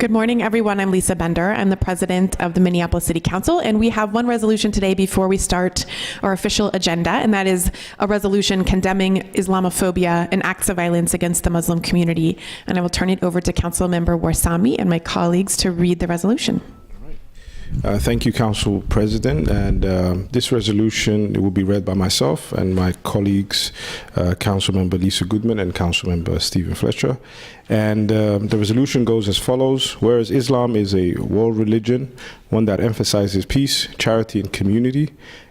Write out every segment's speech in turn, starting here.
Good morning, everyone. I'm Lisa Bender. I'm the president of the Minneapolis City Council, and we have one resolution today before we start our official agenda, and that is a resolution condemning Islamophobia and acts of violence against the Muslim community. And I will turn it over to Councilmember Warsami and my colleagues to read the resolution. Thank you, Council President. And this resolution will be read by myself and my colleagues, Councilmember Lisa Goodman and Councilmember Stephen Fletcher. And the resolution goes as follows. Whereas Islam is a world religion, one that emphasizes peace, charity, and community,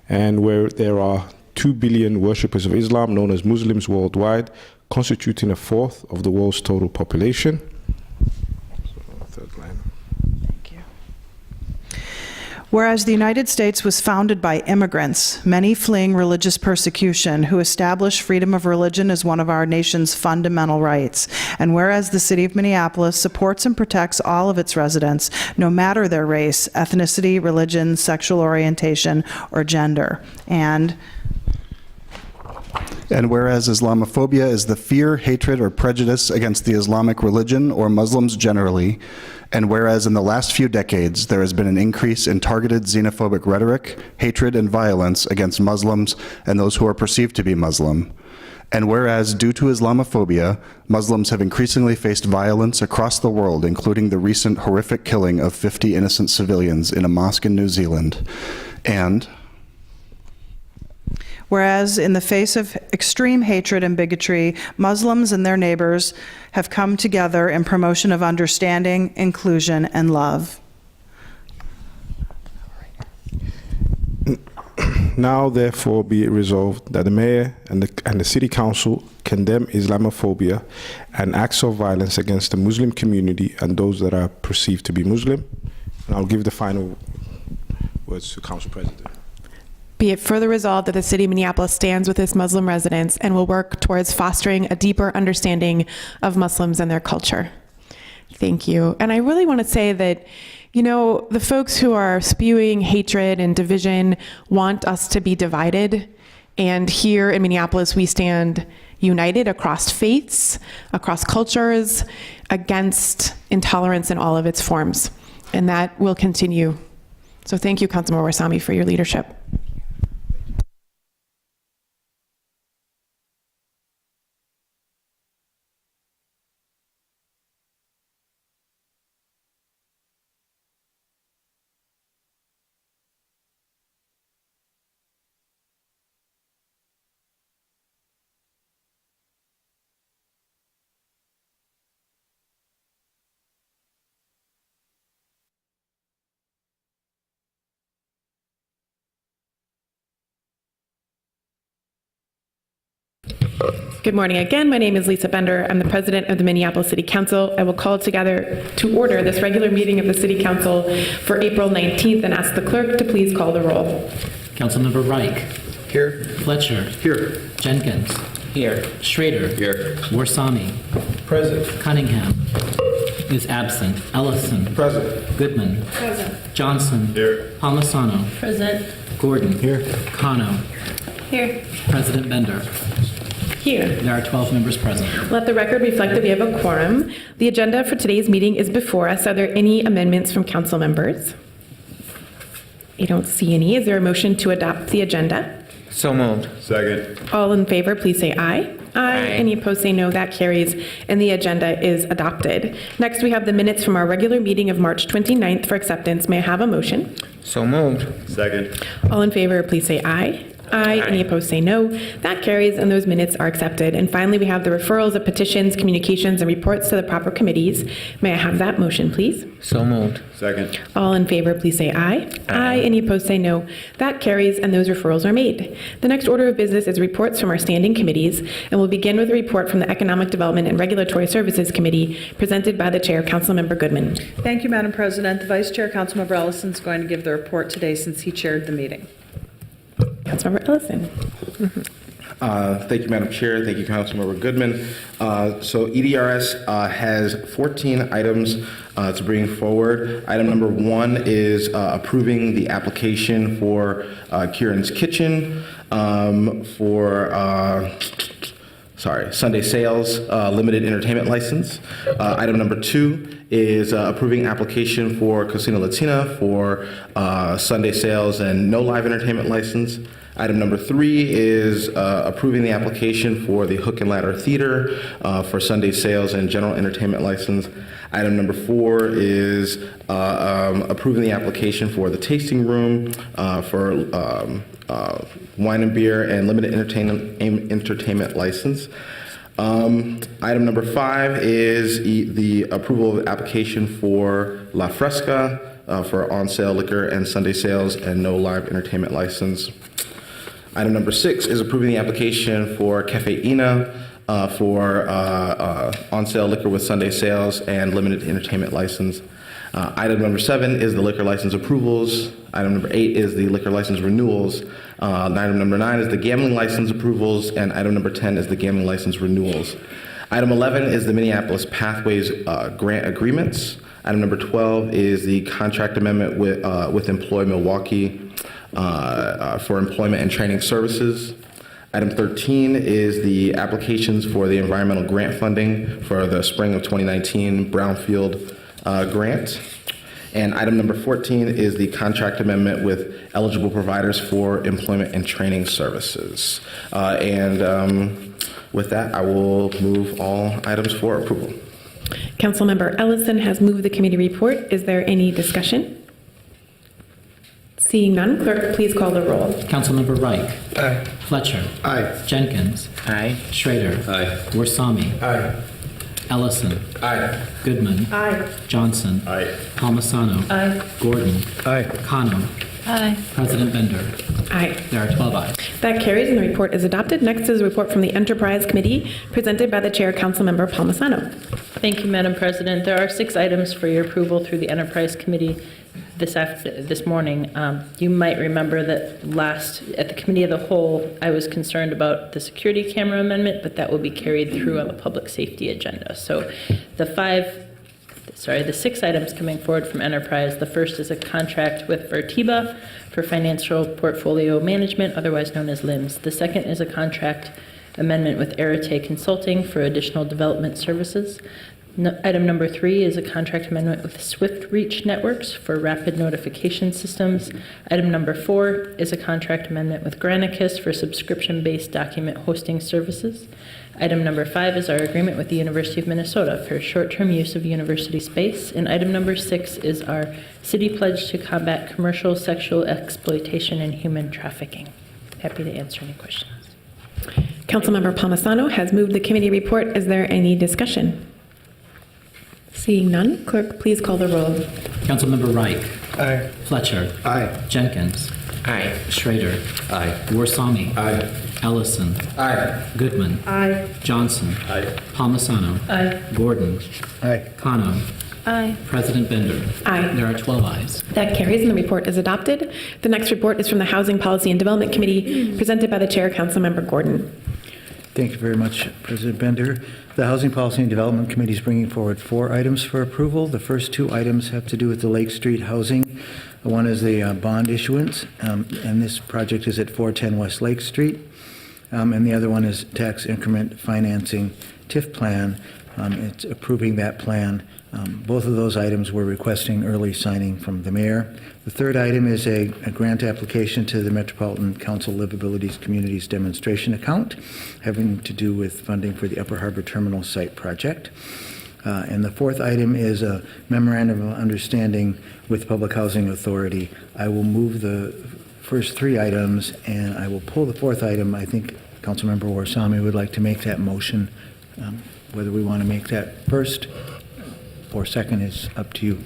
and where there are 2 billion worshippers of Islam, known as Muslims worldwide, constituting a fourth of the world's total population. Third line. Whereas the United States was founded by immigrants, many fleeing religious persecution, who established freedom of religion as one of our nation's fundamental rights. And whereas the City of Minneapolis supports and protects all of its residents, no matter their race, ethnicity, religion, sexual orientation, or gender. And whereas Islamophobia is the fear, hatred, or prejudice against the Islamic religion or Muslims generally, and whereas in the last few decades there has been an increase in targeted xenophobic rhetoric, hatred, and violence against Muslims and those who are perceived to be Muslim. And whereas, due to Islamophobia, Muslims have increasingly faced violence across the world, including the recent horrific killing of 50 innocent civilians in a mosque in New Zealand. And whereas in the face of extreme hatred and bigotry, Muslims and their neighbors have come together in promotion of understanding, inclusion, and love. Now, therefore, be it resolved that the Mayor and the City Council condemn Islamophobia and acts of violence against the Muslim community and those that are perceived to be Muslim. And I'll give the final words to Council President. Be it further resolved that the City of Minneapolis stands with its Muslim residents and will work towards fostering a deeper understanding of Muslims and their culture. Thank you. And I really want to say that, you know, the folks who are spewing hatred and division want us to be divided. And here in Minneapolis, we stand united across faiths, across cultures, against intolerance in all of its forms. And that will continue. So thank you, Councilmember Warsami, for your leadership. Good morning again. My name is Lisa Bender. I'm the president of the Minneapolis City Council. I will call together to order this regular meeting of the City Council for April 19th and ask the clerk to please call the roll. Councilmember Reich. Here. Fletcher. Here. Jenkins. Here. Schrader. Here. Warsami. Present. Cunningham is absent. Ellison. Present. Goodman. Present. Johnson. Here. Palmisano. Present. Gordon. Here. Kano. Here. President Bender. Here. There are 12 members present. Let the record reflect that we have a quorum. The agenda for today's meeting is before us. Are there any amendments from council members? I don't see any. Is there a motion to adopt the agenda? So moved. Second. All in favor, please say aye. Aye. Aye. Any opposed, say no. That carries, and the agenda is adopted. Next, we have the minutes from our regular meeting of March 29th for acceptance. May I have a motion? So moved. Second. All in favor, please say aye. Aye. Any opposed, say no. That carries, and those minutes are accepted. And finally, we have the referrals of petitions, communications, and reports to the proper committees. May I have that motion, please? So moved. Second. All in favor, please say aye. Aye. Any opposed, say no. That carries, and those referrals are made. The next order of business is reports from our standing committees, and we'll begin with a report from the Economic Development and Regulatory Services Committee, presented by the Chair, Councilmember Goodman. Thank you, Madam President. The Vice Chair, Councilmember Ellison, is going to give the report today since he chaired the meeting. Councilmember Ellison. Thank you, Madam Chair. Thank you, Councilmember Goodman. So EDRS has 14 items to bring forward. Item number 1 is approving the application for Kieran's Kitchen for Sunday sales limited entertainment license. Item number 2 is approving application for Casino Latina for Sunday sales and no live entertainment license. Item number 3 is approving the application for the Hook and Ladder Theater for Sunday sales and general entertainment license. Item number 4 is approving the application for the tasting room for wine and beer and limited entertainment license. Item number 5 is the approval of application for La Fresca for on-sale liquor and Sunday sales and no live entertainment license. Item number 6 is approving the application for Cafe Ina for on-sale liquor with Sunday sales and limited entertainment license. Item number 7 is the liquor license approvals. Item number 8 is the liquor license renewals. Item number 9 is the gambling license approvals, and item number 10 is the gambling license renewals. Item 11 is the Minneapolis Pathways grant agreements. Item number 12 is the contract amendment with Employ Milwaukee for employment and training services. Item 13 is the applications for the environmental grant funding for the spring of 2019 Brownfield grant. And item number 14 is the contract amendment with eligible providers for employment and training services. With that, I will move all items for approval. Councilmember Ellison has moved the committee report. Is there any discussion? Seeing none, clerk, please call the roll. Councilmember Reich. Aye. Fletcher. Aye. Jenkins. Aye. Schrader. Aye. Warsami. Aye. Ellison. Aye. Goodman. Aye. Johnson. Aye. Palmisano. Aye. Gordon. Aye. Kano. Aye. President Bender. Aye. There are 12 ayes. That carries and the report is adopted. Next is a report from the Enterprise Committee presented by the Chair, Councilmember Palmisano. Thank you, Madam President. There are 6 items for your approval through the Enterprise Committee this morning. You might remember that at the Committee of the Whole, I was concerned about the security camera amendment, but that will be carried through on the public safety agenda. So the 6 items coming forward from Enterprise. The first is a contract with Verteba for financial portfolio management, otherwise known as LIMS. The second is a contract amendment with Arete Consulting for additional development services. Item number 3 is a contract amendment with Swift Reach Networks for rapid notification systems. Item number 4 is a contract amendment with Granicus for subscription-based document hosting services. Item number 5 is our agreement with the University of Minnesota for short-term use of university space. And item number 6 is our city pledge to combat commercial sexual exploitation and human trafficking. Happy to answer any questions. Councilmember Palmisano has moved the committee report. Is there any discussion? Seeing none, clerk, please call the roll. Councilmember Reich. Aye. Fletcher. Aye. Jenkins. Aye. Schrader. Aye. Warsami. Aye. Ellison. Aye. Goodman. Aye. Johnson. Aye. Palmisano. Aye. Gordon. Aye. Kano. Aye. President Bender. Aye. There are 12 ayes. That carries and the report is adopted. The next report is from the Housing Policy and Development Committee presented by the Chair, Councilmember Gordon. Thank you very much, President Bender. The Housing Policy and Development Committee is bringing forward 4 items for approval. The first 2 items have to do with the Lake Street housing. One is the bond issuance, and this project is at 410 West Lake Street. And the other one is tax increment financing TIF plan. It's approving that plan. Both of those items we're requesting early signing from the mayor. The third item is a grant application to the Metropolitan Council Livability Communities Demonstration Account, having to do with funding for the Upper Harbor Terminal Site project. And the fourth item is a memorandum of understanding with Public Housing Authority. I will move the first 3 items, and I will pull the fourth item. I think Councilmember Warsami would like to make that motion. Whether we want to make that first or second is up to you.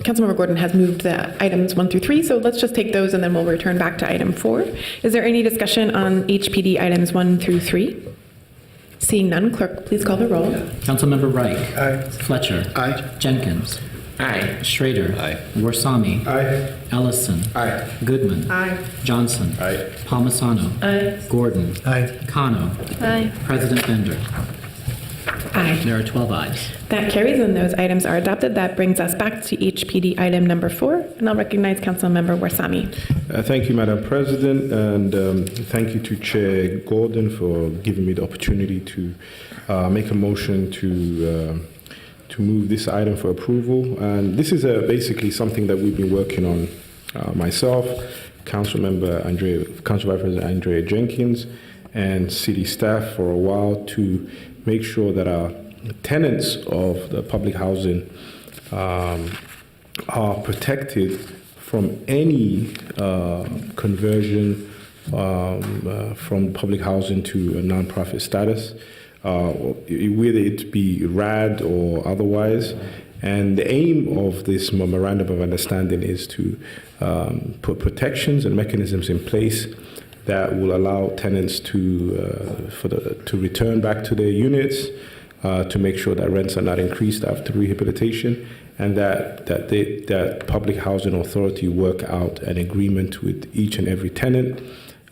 Councilmember Gordon has moved the items 1 through 3, so let's just take those and then we'll return back to item 4. Is there any discussion on HPD items 1 through 3? Seeing none, clerk, please call the roll. Councilmember Reich. Aye. Fletcher. Aye. Jenkins. Aye. Schrader. Aye. Warsami. Aye. Ellison. Aye. Goodman. Aye. Johnson. Aye. Palmisano. Aye. Gordon. Aye. Kano. Aye. President Bender. Aye. There are 12 ayes. That carries and those items are adopted. That brings us back to HPD item number 4. and I'll recognize Councilmember Warsame. Thank you, Madam President, and thank you to Chair Gordon for giving me the opportunity to make a motion to move this item for approval. And this is basically something that we've been working on, myself, Council Vice President Andrea Jenkins, and city staff for a while, to make sure that our tenants of the public housing are protected from any conversion from public housing to a nonprofit status, whether it be RAD or otherwise. And the aim of this memorandum of understanding is to put protections and mechanisms in place that will allow tenants to return back to their units, to make sure that rents are not increased after rehabilitation, and that public housing authority work out an agreement with each and every tenant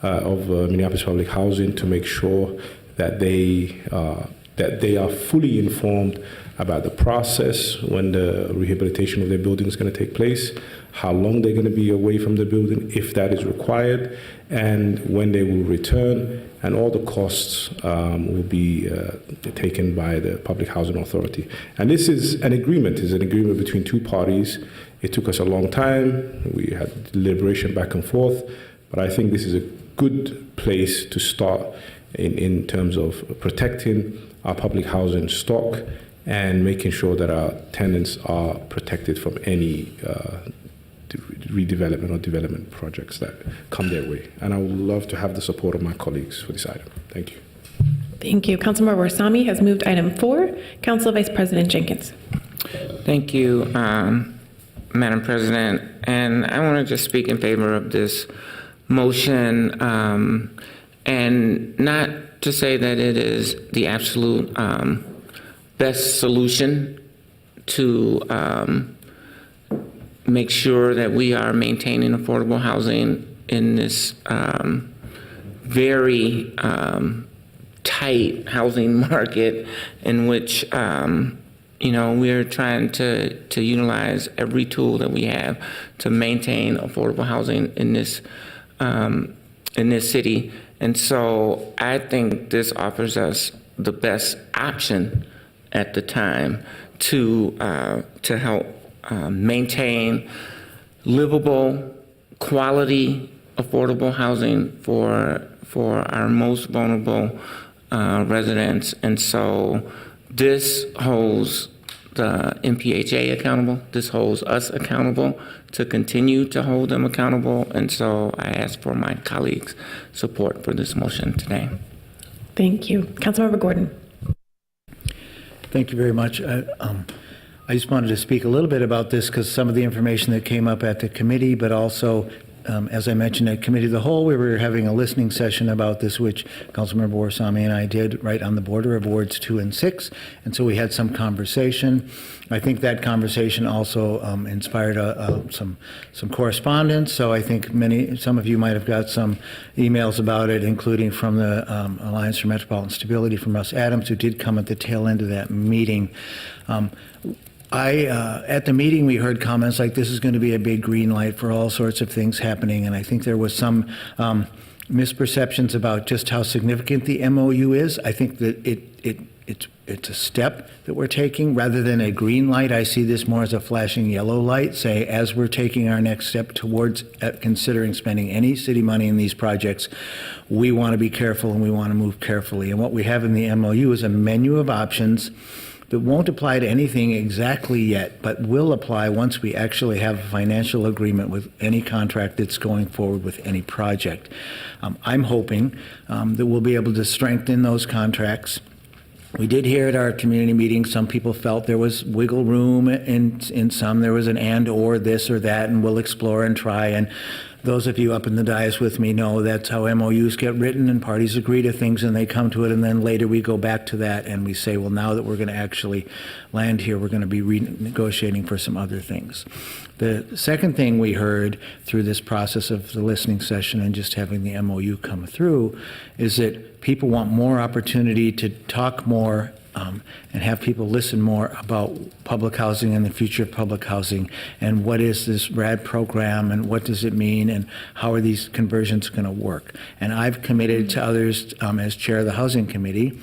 of Minneapolis Public Housing to make sure that they are fully informed about the process when the rehabilitation of their building is going to take place, how long they're going to be away from the building, if that is required, and when they will return, and all the costs will be taken by the Public Housing Authority. And this is an agreement between two parties. It took us a long time. We had deliberation back and forth, but I think this is a good place to start in terms of protecting our public housing stock and making sure that our tenants are protected from any redevelopment or development projects that come their way. And I would love to have the support of my colleagues for this item. Thank you. Thank you. Councilmember Warsame has moved item 4. Council Vice President Jenkins. Thank you, Madam President. And I want to just speak in favor of this motion, and not to say that it is the absolute best solution to make sure that we are maintaining affordable housing in this very tight housing market, in which we're trying to utilize every tool that we have to maintain affordable housing in this city. And so I think this offers us the best option at the time to help maintain livable, quality, affordable housing for our most vulnerable residents. And so this holds the MPHA accountable. This holds us accountable to continue to hold them accountable. And so I ask for my colleagues' support for this motion today. Thank you. Councilmember Gordon. Thank you very much. I just wanted to speak a little bit about this because some of the information that came up at the committee, but also, as I mentioned at Committee of the Whole, we were having a listening session about this, which Councilmember Warsame and I did right on the border of Wards 2 and 6. And so we had some conversation. I think that conversation also inspired some correspondence. So I think some of you might have got some emails about it, including from the Alliance for Metropolitan Stability from Russ Adams, who did come at the tail end of that meeting. At the meeting, we heard comments like this is going to be a big green light for all sorts of things happening, and I think there was some misperceptions about just how significant the MOU is. I think that it's a step that we're taking rather than a green light. I see this more as a flashing yellow light, say, as we're taking our next step towards considering spending any city money in these projects, we want to be careful and we want to move carefully. And what we have in the MOU is a menu of options that won't apply to anything exactly yet, but will apply once we actually have a financial agreement with any contract that's going forward with any project. I'm hoping that we'll be able to strengthen those contracts. We did hear at our community meeting, some people felt there was wiggle room in some. There was an and or this or that, and we'll explore and try. And those of you up in the dais with me know that's how MOUs get written, and parties agree to things and they come to it, and then later we go back to that and we say, well, now that we're going to actually land here, we're going to be renegotiating for some other things. The second thing we heard through this process of the listening session and just having the MOU come through is that people want more opportunity to talk more and have people listen more about public housing and the future of public housing, and what is this RAD program, and what does it mean, and how are these conversions going to work. And I've committed to others as chair of the Housing Committee,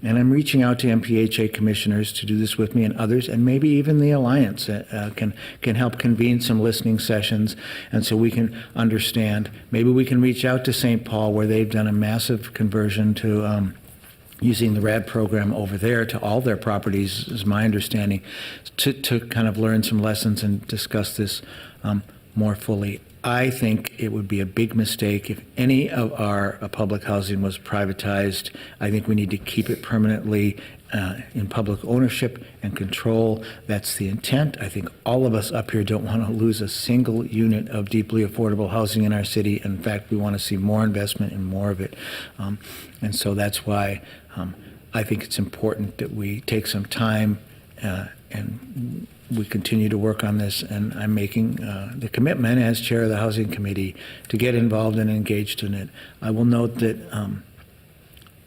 and I'm reaching out to MPHA commissioners to do this with me and others, and maybe even the Alliance can help convene some listening sessions, and so we can understand. Maybe we can reach out to St. Paul, where they've done a massive conversion to using the RAD program over there to all their properties, is my understanding, to kind of learn some lessons and discuss this more fully. I think it would be a big mistake if any of our public housing was privatized. I think we need to keep it permanently in public ownership and control. That's the intent. I think all of us up here don't want to lose a single unit of deeply affordable housing in our city. In fact, we want to see more investment and more of it. And so that's why I think it's important that we take some time and we continue to work on this, and I'm making the commitment as chair of the Housing Committee to get involved and engaged in it. I will note that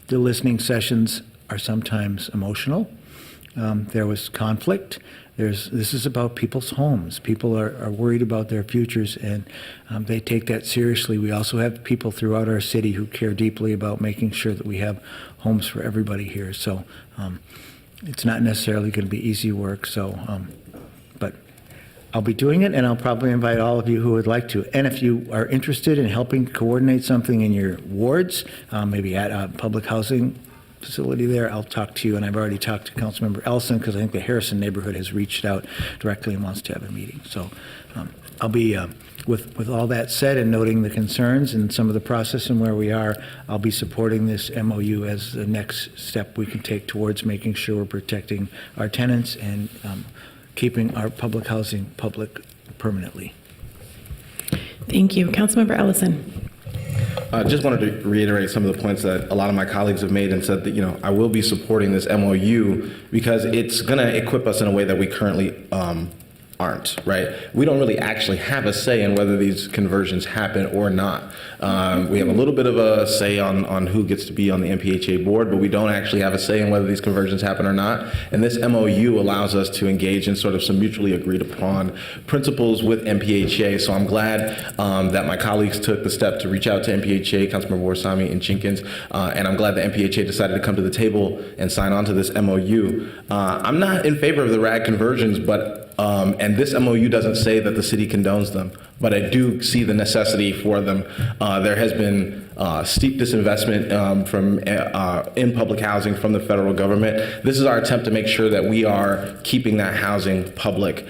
the listening sessions are sometimes emotional. There was conflict. This is about people's homes. People are worried about their futures, and they take that seriously. We also have people throughout our city who care deeply about making sure that we have homes for everybody here. So it's not necessarily going to be easy work. So, but I'll be doing it, and I'll probably invite all of you who would like to. And if you are interested in helping coordinate something in your wards, maybe at a public housing facility there, I'll talk to you. And I've already talked to Councilmember Ellison, because I think the Harrison neighborhood has reached out directly and wants to have a meeting. So I'll be, with all that said and noting the concerns and some of the process and where we are, I'll be supporting this MOU as the next step we can take towards making sure we're protecting our tenants and keeping our public housing public permanently. Thank you. Councilmember Ellison. I just wanted to reiterate some of the points that a lot of my colleagues have made, and said that, I will be supporting this MOU because it's going to equip us in a way that we currently aren't, right? We don't really actually have a say in whether these conversions happen or not. We have a little bit of a say on who gets to be on the MPHA board, but we don't actually have a say in whether these conversions happen or not. And this MOU allows us to engage in sort of some mutually agreed upon principles with MPHA. So I'm glad that my colleagues took the step to reach out to MPHA, Councilmember Warsami and Jenkins, and I'm glad that MPHA decided to come to the table and sign on to this MOU. I'm not in favor of the RAD conversions, but and this MOU doesn't say that the city condones them, but I do see the necessity for them. There has been steep disinvestment in public housing from the federal government. This is our attempt to make sure that we are keeping that housing public,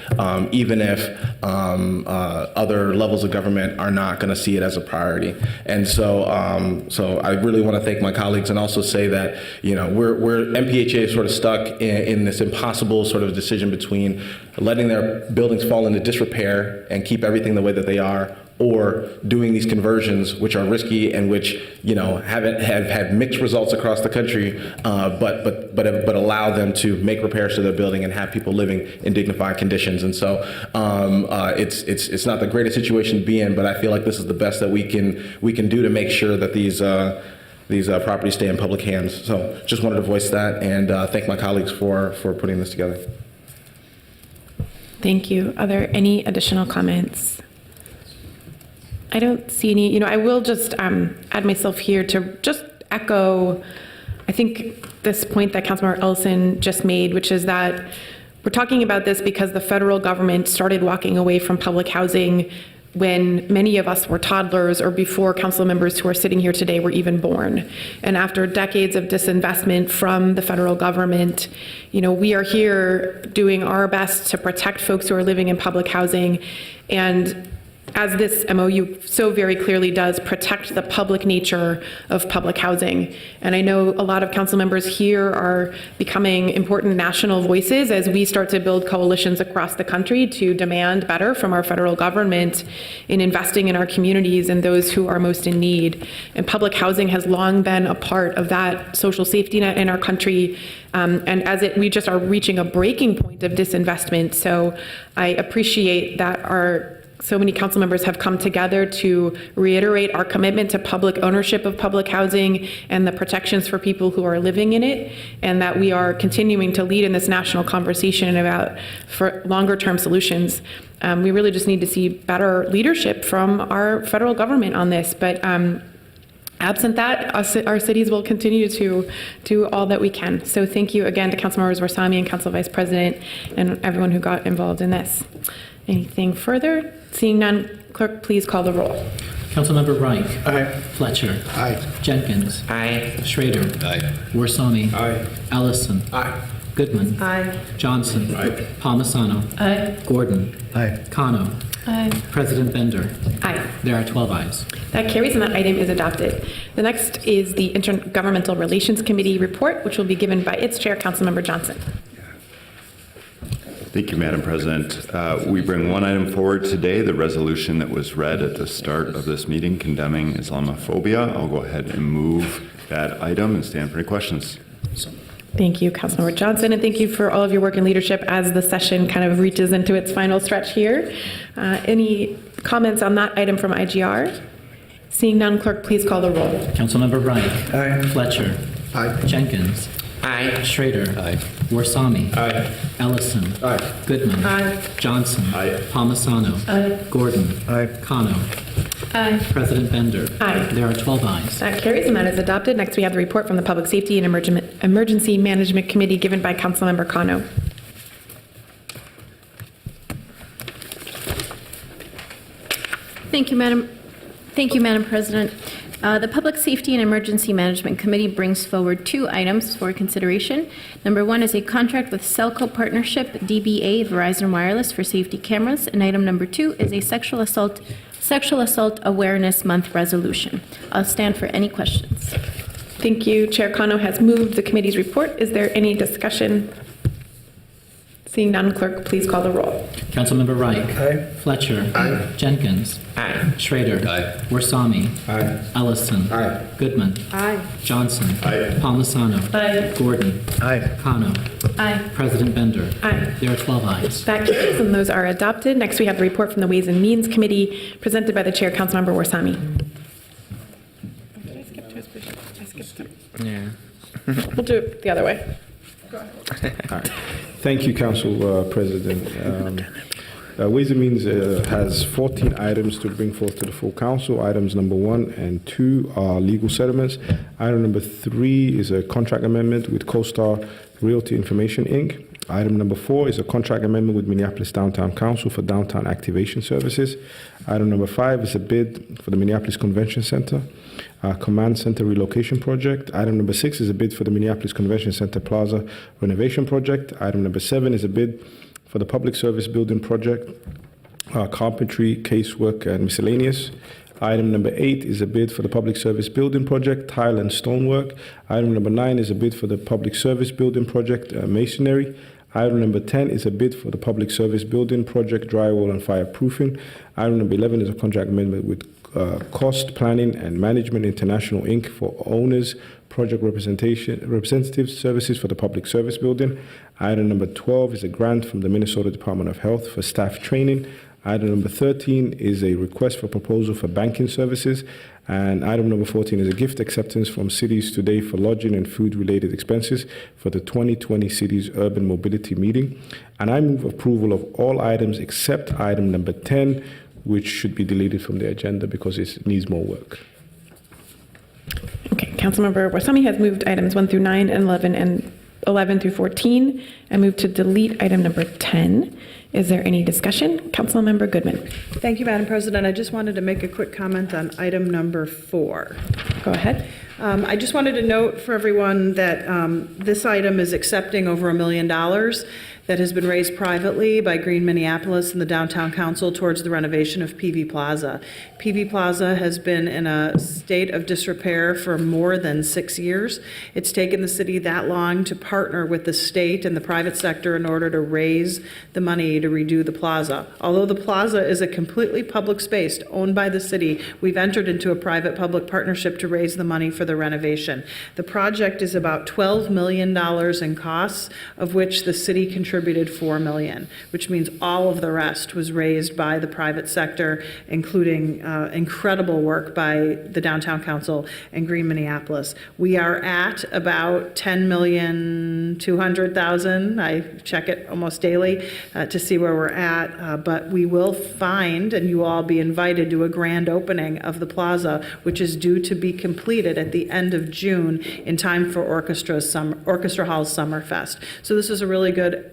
even if other levels of government are not going to see it as a priority. And so, I really want to thank my colleagues, and also say that we're MPHA is sort of stuck in this impossible sort of decision between letting their buildings fall into disrepair and keep everything the way that they are, or doing these conversions, which are risky and which have had mixed results across the country, but allow them to make repairs to their building and have people living in dignified conditions. And so it's not the greatest situation to be in, but I feel like this is the best that we can do to make sure that these properties stay in public hands. So just wanted to voice that, and thank my colleagues for putting this together. Thank you. Are there any additional comments? I don't see any. I will just add myself here to just echo, I think, this point that Councilmember Ellison just made, which is that we're talking about this because the federal government started walking away from public housing when many of us were toddlers, or before council members who are sitting here today were even born. And after decades of disinvestment from the federal government, we are here doing our best to protect folks who are living in public housing. And as this MOU so very clearly does, protect the public nature of public housing. And I know a lot of council members here are becoming important national voices as we start to build coalitions across the country to demand better from our federal government in investing in our communities and those who are most in need. And public housing has long been a part of that social safety net in our country. And we just are reaching a breaking point of disinvestment. So I appreciate that our so many council members have come together to reiterate our commitment to public ownership of public housing and the protections for people who are living in it, and that we are continuing to lead in this national conversation about for longer-term solutions. We really just need to see better leadership from our federal government on this, but absent that, our cities will continue to do all that we can. So thank you again to Councilmembers Warsame and Council Vice President and everyone who got involved in this. Anything further? Seeing none, clerk, please call the roll. Councilmember Reich. Aye. Fletcher. Aye. Jenkins. Aye. Schrader. Aye. Warsame. Aye. Ellison. Aye. Goodman. Aye. Johnson. Aye. Palmisano. Aye. Gordon. Aye. Kano. Aye. President Bender. Aye. There are 12 ayes. That carries and that item is adopted. The next is the Intergovernmental Relations Committee report, which will be given by its chair, Councilmember Johnson. Thank you, Madam President. We bring one item forward today, the resolution that was read at the start of this meeting condemning Islamophobia. I'll go ahead and move that item and stand for any questions. Thank you, Councilmember Johnson, and thank you for all of your work and leadership as the session kind of reaches into its final stretch here. Any comments on that item from IGR? Seeing none, clerk, please call the roll. Councilmember Reich. Aye. Fletcher. Aye. Jenkins. Aye. Schrader. Aye. Warsame. Aye. Ellison. Aye. Goodman. Aye. Johnson. Aye. Palmisano. Aye. Gordon. Aye. Kano. Aye. President Bender. Aye. There are 12 ayes. That carries and that is adopted. Next, we have the report from the Public Safety and Emergency Management Committee given by Councilmember Kano. Thank you, Madam President. The Public Safety and Emergency Management Committee brings forward two items for consideration. Number one is a contract with Celco Partnership, DBA, Verizon Wireless for safety cameras, and item number two is a Sexual Assault Awareness Month resolution. I'll stand for any questions. Thank you. Chair Kano has moved the committee's report. Is there any discussion? Seeing none, clerk, please call the roll. Councilmember Reich. Aye. Fletcher. Aye. Jenkins. Aye. Schrader. Aye. Warsame. Aye. Ellison. Aye. Goodman. Aye. Johnson. Aye. Palmisano. Aye. Gordon. Aye. Kano. Aye. President Bender. Aye. There are 12 ayes. That carries and those are adopted. Next, we have the report from the Ways and Means Committee presented by the chair, Councilmember Warsame. Did I skip to his position? I skipped him. Yeah. We'll do it the other way. Thank you, Council President. Ways and Means has 14 items to bring forth to the full council. Items number 1 and 2 are legal settlements. Item number 3 is a contract amendment with CoStar Realty Information, Inc. Item number 4 is a contract amendment with Minneapolis Downtown Council for downtown activation services. Item number 5 is a bid for the Minneapolis Convention Center Command Center relocation project. Item number 6 is a bid for the Minneapolis Convention Center Plaza renovation project. Item number 7 is a bid for the public service building project, carpentry, casework, and miscellaneous. Item number 8 is a bid for the public service building project, tile and stonework. Item number 9 is a bid for the public service building project, masonry. Item number 10 is a bid for the public service building project, drywall and fireproofing. Item number 11 is a contract amendment with Cost Planning and Management International, Inc. for owners, project representative services for the public service building. Item number 12 is a grant from the Minnesota Department of Health for staff training. Item number 13 is a request for proposal for banking services. And item number 14 is a gift acceptance from Cities Today for lodging and food-related expenses for the 2020 Cities Urban Mobility Meeting. And I move approval of all items except item number 10, which should be deleted from the agenda because it needs more work. Okay, Councilmember Warsame has moved items 1 through 9 and 11 through 14. I move to delete item number 10. Is there any discussion? Councilmember Goodman. Thank you, Madam President. I just wanted to make a quick comment on item number 4. Go ahead. I just wanted to note for everyone that this item is accepting over $1 million that has been raised privately by Green Minneapolis and the Downtown Council towards the renovation of PV Plaza. PV Plaza has been in a state of disrepair for more than 6 years. It's taken the city that long to partner with the state and the private sector in order to raise the money to redo the plaza. Although the plaza is a completely public space owned by the city, we've entered into a private-public partnership to raise the money for the renovation. The project is about $12 million in costs, of which the city contributes contributed $4 million, which means all of the rest was raised by the private sector, including incredible work by the Downtown Council and Green Minneapolis. We are at about $10,200,000. I check it almost daily to see where we're at, but we will find, and you will all be invited to a grand opening of the plaza, which is due to be completed at the end of June in time for Orchestra Hall's Summerfest. So this is a really good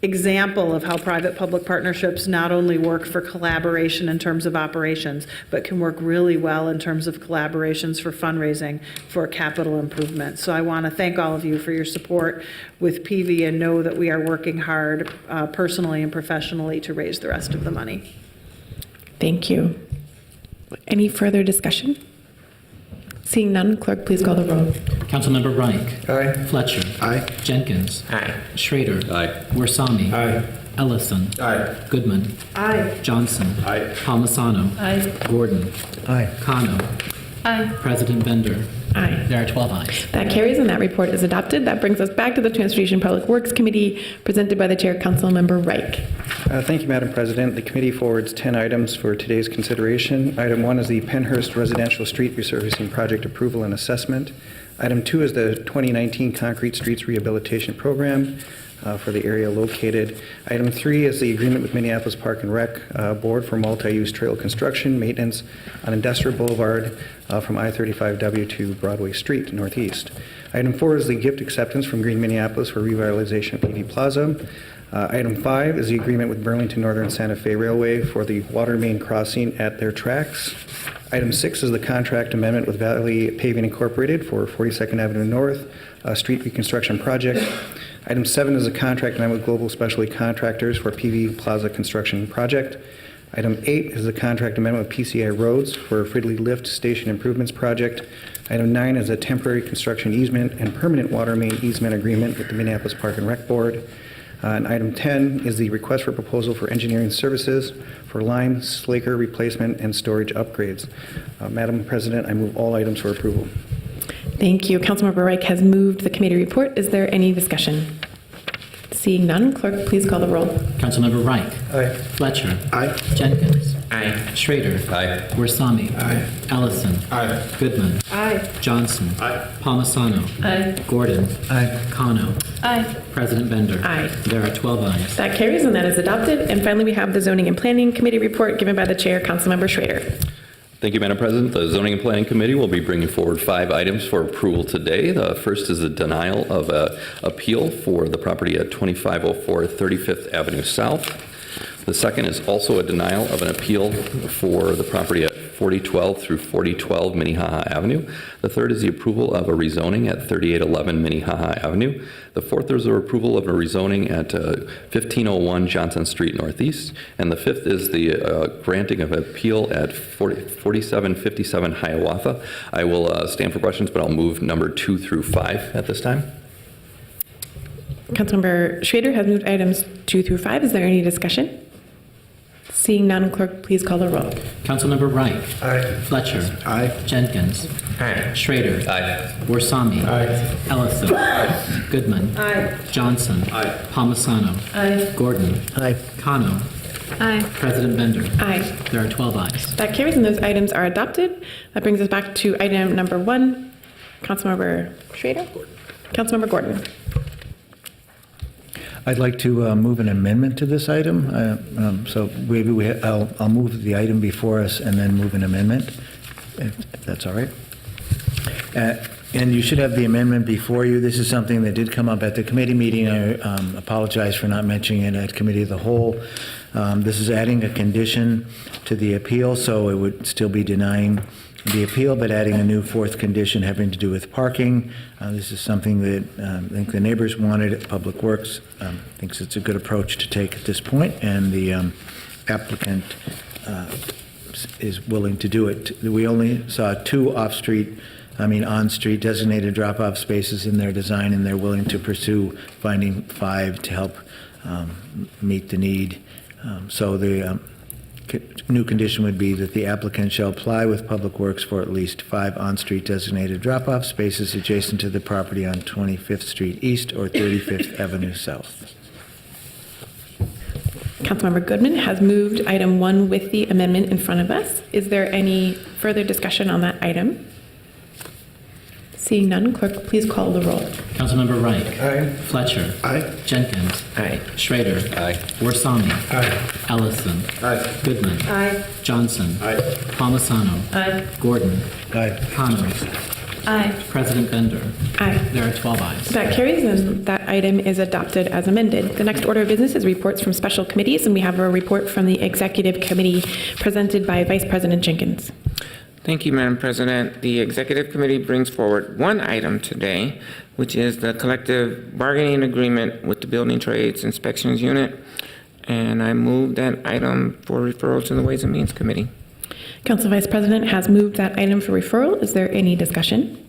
example of how private-public partnerships not only work for collaboration in terms of operations, but can work really well in terms of collaborations for fundraising for capital improvement. So I want to thank all of you for your support with PV and know that we are working hard personally and professionally to raise the rest of the money. Thank you. Any further discussion? Seeing none, clerk, please call the roll. Councilmember Reich. Aye. Fletcher. Aye. Jenkins. Aye. Schrader. Aye. Warsami. Aye. Ellison. Aye. Goodman. Aye. Johnson. Aye. Palmisano. Aye. Gordon. Aye. Kano. Aye. President Bender. Aye. There are 12 ayes. That carries and that report is adopted. That brings us back to the Transportation Public Works Committee, presented by the Chair, Councilmember Reich. Thank you, Madam President. The committee forwards 10 items for today's consideration. Item 1 is the Pennhurst Residential Street Resurfacing Project Approval and Assessment. Item 2 is the 2019 Concrete Streets Rehabilitation Program for the area located. Item 3 is the agreement with Minneapolis Park and Rec Board for multi-use trail construction maintenance on Industrial Boulevard from I-35W to Broadway Street Northeast. Item 4 is the gift acceptance from Green Minneapolis for revitalization of PD Plaza. Item 5 is the agreement with Burlington Northern Santa Fe Railway for the water main crossing at their tracks. Item 6 is the contract amendment with Valley Paving Incorporated for 42nd Avenue North street reconstruction project. Item 7 is a contract amendment with Global Specialty Contractors for PV Plaza construction project. Item 8 is a contract amendment with PCI Roads for Fridley Lift Station Improvements Project. Item 9 is a temporary construction easement and permanent water main easement agreement with the Minneapolis Park and Rec Board. And item 10 is the request for proposal for engineering services for lime, slaker replacement, and storage upgrades. Madam President, I move all items for approval. Thank you. Councilmember Reich has moved the committee report. Is there any discussion? Seeing none, clerk, please call the roll. Councilmember Reich. Aye. Fletcher. Aye. Jenkins. Aye. Schrader. Aye. Warsami. Aye. Ellison. Aye. Goodman. Aye. Johnson. Aye. Palmisano. Aye. Gordon. Aye. Kano. Aye. President Bender. Aye. There are 12 ayes. That carries and that is adopted. And finally, we have the Zoning and Planning Committee report given by the Chair, Councilmember Schrader. Thank you, Madam President. The Zoning and Planning Committee will be bringing forward 5 items for approval today. The first is the denial of an appeal for the property at 2504 35th Avenue South. The second is also a denial of an appeal for the property at 4012 through 4012 Minnehaha Avenue. The third is the approval of a rezoning at 3811 Minnehaha Avenue. The fourth is the approval of a rezoning at 1501 Johnson Street Northeast. And the fifth is the granting of appeal at 4757 Hiawatha. I will stand for questions, but I'll move number 2 through 5 at this time. Councilmember Schrader has moved items 2 through 5. Is there any discussion? Seeing none, clerk, please call the roll. Councilmember Reich. Aye. Fletcher. Aye. Jenkins. Aye. Schrader. Aye. Warsami. Aye. Ellison. Goodman. Aye. Johnson. Aye. Palmisano. Aye. Gordon. Aye. Kano. Aye. President Bender. Aye. There are 12 ayes. That carries and those items are adopted. That brings us back to item number 1. Councilmember Schrader? Councilmember Gordon. I'd like to move an amendment to this item. So maybe I'll move the item before us and then move an amendment, if that's all right. And you should have the amendment before you. This is something that did come up at the committee meeting. I apologize for not mentioning it at committee of the whole. This is adding a condition to the appeal, so it would still be denying the appeal, but adding a new 4th condition having to do with parking. This is something that I think the neighbors wanted. Public Works thinks it's a good approach to take at this point, and the applicant is willing to do it. We only saw 2 on-street designated drop-off spaces in their design, and they're willing to pursue finding 5 to help meet the need. So the new condition would be that the applicant shall apply with Public Works for at least 5 on-street designated drop-off spaces adjacent to the property on 25th Street East or 35th Avenue South. Councilmember Goodman has moved item 1 with the amendment in front of us. Is there any further discussion on that item? Seeing none, clerk, please call the roll. Councilmember Reich. Aye. Fletcher. Aye. Jenkins. Aye. Schrader. Aye. Warsami. Aye. Ellison. Aye. Goodman. Aye. Johnson. Aye. Palmisano. Aye. Gordon. Aye. Connor. Aye. President Bender. Aye. There are 12 ayes. That carries, and that item is adopted as amended. The next order of business is reports from special committees, and we have a report from the Executive Committee presented by Vice President Jenkins. Thank you, Madam President. The Executive Committee brings forward one item today, which is the collective bargaining agreement with the Building Trades Inspections Unit. And I move that item for referral to the Ways and Means Committee. Council Vice President has moved that item for referral. Is there any discussion?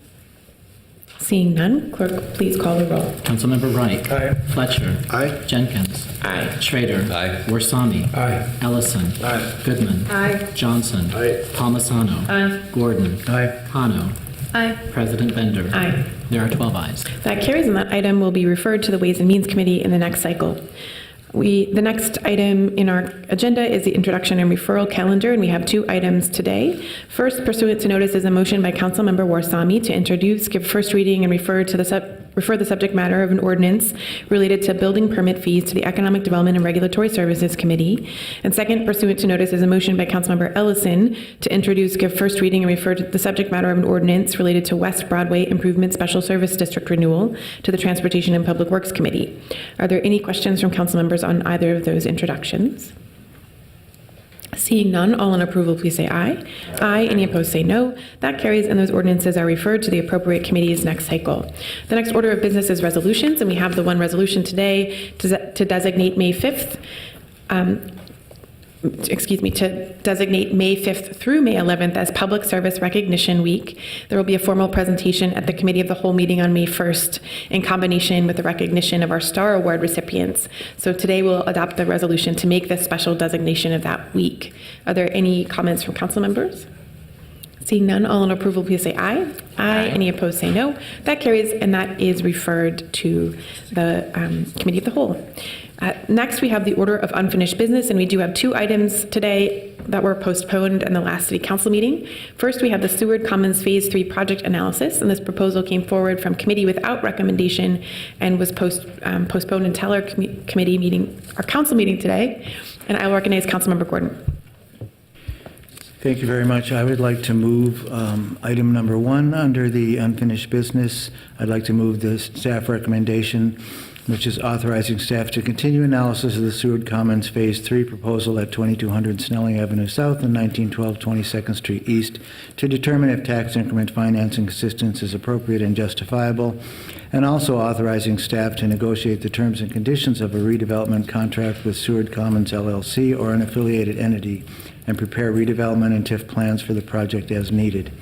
Seeing none, clerk, please call the roll. Councilmember Reich. Aye. Fletcher. Aye. Jenkins. Aye. Schrader. Aye. Warsami. Aye. Ellison. Aye. Goodman. Aye. Johnson. Aye. Palmisano. Aye. Gordon. Aye. Hano. Aye. President Bender. Aye. There are 12 ayes. That carries, and that item will be referred to the Ways and Means Committee in the next cycle. The next item in our agenda is the introduction and referral calendar, and we have 2 items today. First, pursuant to notice, is a motion by Councilmember Warsami to introduce, give first reading, and refer the subject matter of an ordinance related to building permit fees to the Economic Development and Regulatory Services Committee. And second, pursuant to notice, is a motion by Councilmember Ellison to introduce, give first reading, and refer to the subject matter of an ordinance related to West Broadway Improvement Special Service District renewal to the Transportation and Public Works Committee. Are there any questions from council members on either of those introductions? Seeing none, all in approval, please say aye. Aye. Any opposed, say no. That carries, and those ordinances are referred to the appropriate committees next cycle. The next order of business is resolutions, and we have the one resolution today to designate May 5th. To designate May 5th through May 11th as Public Service Recognition Week. There will be a formal presentation at the Committee of the Whole meeting on May 1st in combination with the recognition of our Star Award recipients. So today we'll adopt the resolution to make this special designation of that week. Are there any comments from council members? Seeing none, all in approval, please say aye. Aye. Any opposed, say no. That carries, and that is referred to the Committee of the Whole. Next, we have the order of unfinished business, and we do have 2 items today that were postponed in the last City Council meeting. First, we have the Seward Commons Phase 3 project analysis, and this proposal came forward from committee without recommendation and was postponed until our committee meeting, our council meeting today. And I will recognize Councilmember Gordon. Thank you very much. I would like to move item number 1 under the unfinished business. I'd like to move the staff recommendation, which is authorizing staff to continue analysis of the Seward Commons Phase 3 proposal at 2200 Snelling Avenue South and 1912 22nd Street East to determine if tax increment financing assistance is appropriate and justifiable, and also authorizing staff to negotiate the terms and conditions of a redevelopment contract with Seward Commons LLC or an affiliated entity and prepare redevelopment and TIF plans for the project as needed.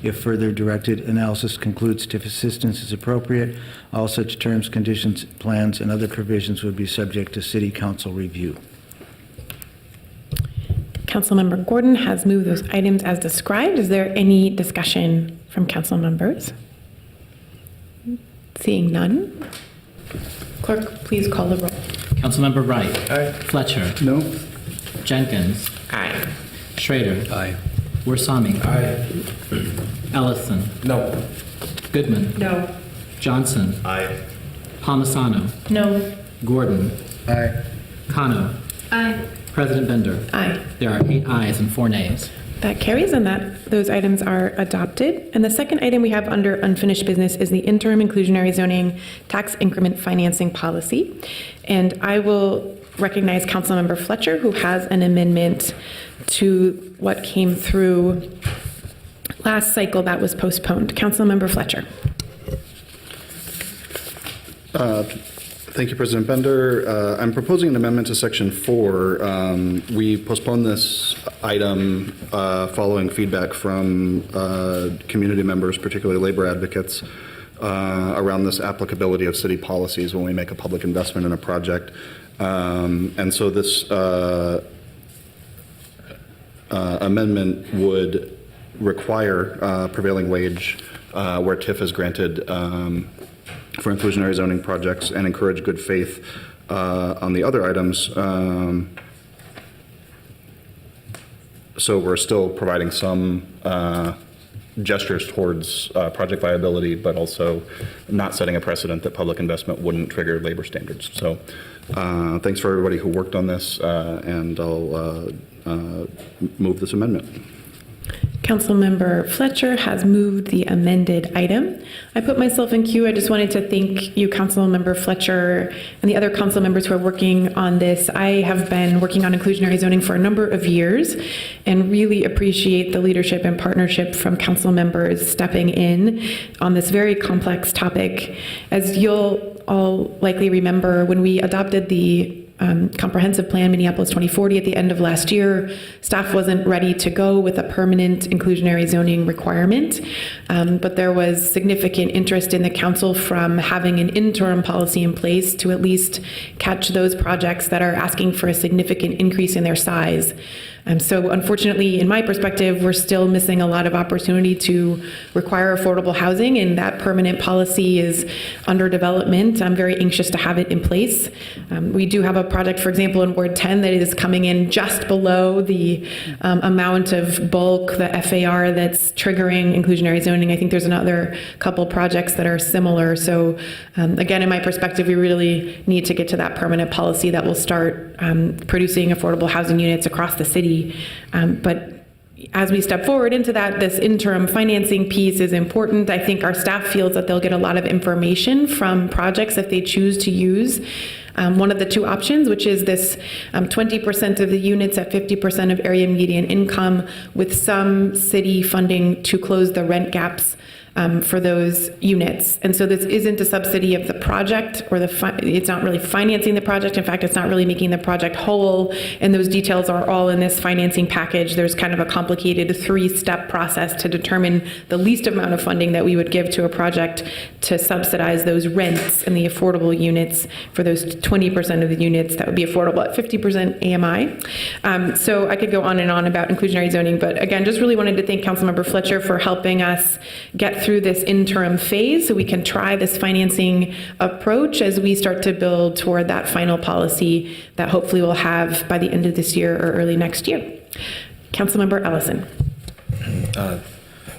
If further directed analysis concludes TIF assistance is appropriate, all such terms, conditions, plans, and other provisions would be subject to City Council review. Councilmember Gordon has moved those items as described. Is there any discussion from council members? Seeing none, clerk, please call the roll. Councilmember Wright. Aye. Fletcher. No. Jenkins. Aye. Schrader. Aye. Warsami. Aye. Ellison. No. Goodman. No. Johnson. Aye. Palmisano. No. Gordon. Aye. Kano. Aye. President Bender. Aye. There are 8 ayes and 4 nays. That carries, and those items are adopted. And the second item we have under unfinished business is the interim inclusionary zoning tax increment financing policy. And I will recognize Councilmember Fletcher, who has an amendment to what came through last cycle that was postponed. Councilmember Fletcher. Thank you, President Bender. I'm proposing an amendment to Section 4. We postponed this item following feedback from community members, particularly labor advocates, around this applicability of city policies when we make a public investment in a project. And so this amendment would require prevailing wage where TIF is granted for inclusionary zoning projects and encourage good faith on the other items. So we're still providing some gestures towards project viability, but also not setting a precedent that public investment wouldn't trigger labor standards. So thanks for everybody who worked on this, and I'll move this amendment. Councilmember Fletcher has moved the amended item. I put myself in queue. I just wanted to thank you, Councilmember Fletcher, and the other council members who are working on this. I have been working on inclusionary zoning for a number of years and really appreciate the leadership and partnership from council members stepping in on this very complex topic. As you'll all likely remember, when we adopted the comprehensive plan Minneapolis 2040 at the end of last year, staff wasn't ready to go with a permanent inclusionary zoning requirement, but there was significant interest in the council from having an interim policy in place to at least catch those projects that are asking for a significant increase in their size. So unfortunately, in my perspective, we're still missing a lot of opportunity to require affordable housing, and that permanent policy is under development. I'm very anxious to have it in place. We do have a project, for example, in Ward 10 that is coming in just below the amount of bulk, the FAR, that's triggering inclusionary zoning. I think there's another couple projects that are similar. So again, in my perspective, we really need to get to that permanent policy that will start producing affordable housing units across the city. But as we step forward into that, this interim financing piece is important. I think our staff feels that they'll get a lot of information from projects if they choose to use one of the two options, which is this 20% of the units at 50% of area median income, with some city funding to close the rent gaps for those units. And so this isn't a subsidy of the project, or it's not really financing the project. In fact, it's not really making the project whole. And those details are all in this financing package. There's kind of a complicated 3-step process to determine the least amount of funding that we would give to a project to subsidize those rents and the affordable units for those 20% of the units that would be affordable at 50% AMI. So I could go on and on about inclusionary zoning, but again, just really wanted to thank Councilmember Fletcher for helping us get through this interim phase so we can try this financing approach as we start to build toward that final policy that hopefully we'll have by the end of this year or early next year. Councilmember Ellison.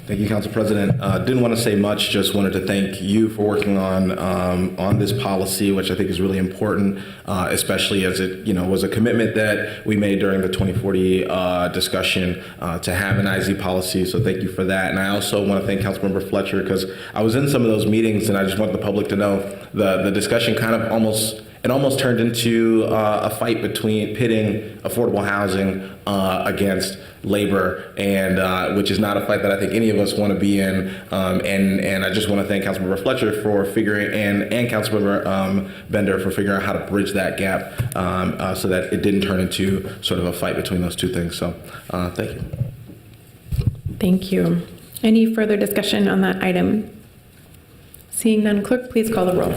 Thank you, Council President. Didn't want to say much, just wanted to thank you for working on this policy, which I think is really important, especially as it was a commitment that we made during the 2040 discussion to have an IZ policy. So thank you for that. And I also want to thank Councilmember Fletcher, because I was in some of those meetings and I just want the public to know the discussion kind of almost turned into a fight between pitting affordable housing against labor, and which is not a fight that I think any of us want to be in. And I just want to thank Councilmember Fletcher for figuring, and Councilmember Bender for figuring out how to bridge that gap so that it didn't turn into sort of a fight between those two things. So thank you. Thank you. Any further discussion on that item? Seeing none, clerk, please call the roll.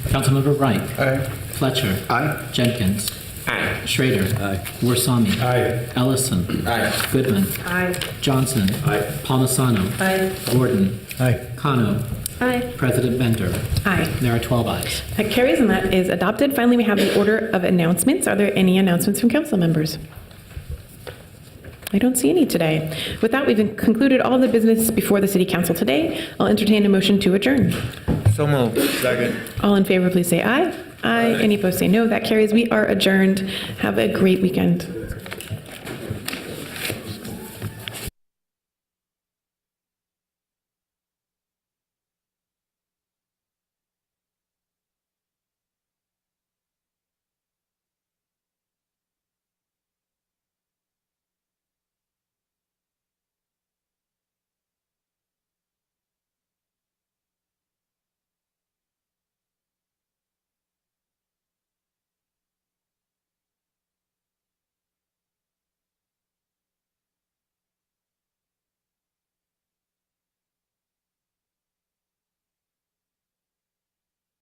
Councilmember Wright. Aye. Fletcher. Aye. Jenkins. Aye. Schrader. Aye. Warsami. Aye. Ellison. Aye. Goodman. Aye. Johnson. Aye. Palmisano. Aye. Gordon. Aye. Kano. Aye. President Bender. Aye. There are 12 ayes. That carries, and that is adopted. Finally, we have the order of announcements. Are there any announcements from council members? I don't see any today. With that, we've concluded all the business before the City Council today. I'll entertain a motion to adjourn. So moved. Second. All in favor, please say aye. Aye. Any opposed, say no. That carries. We are adjourned. Have a great weekend.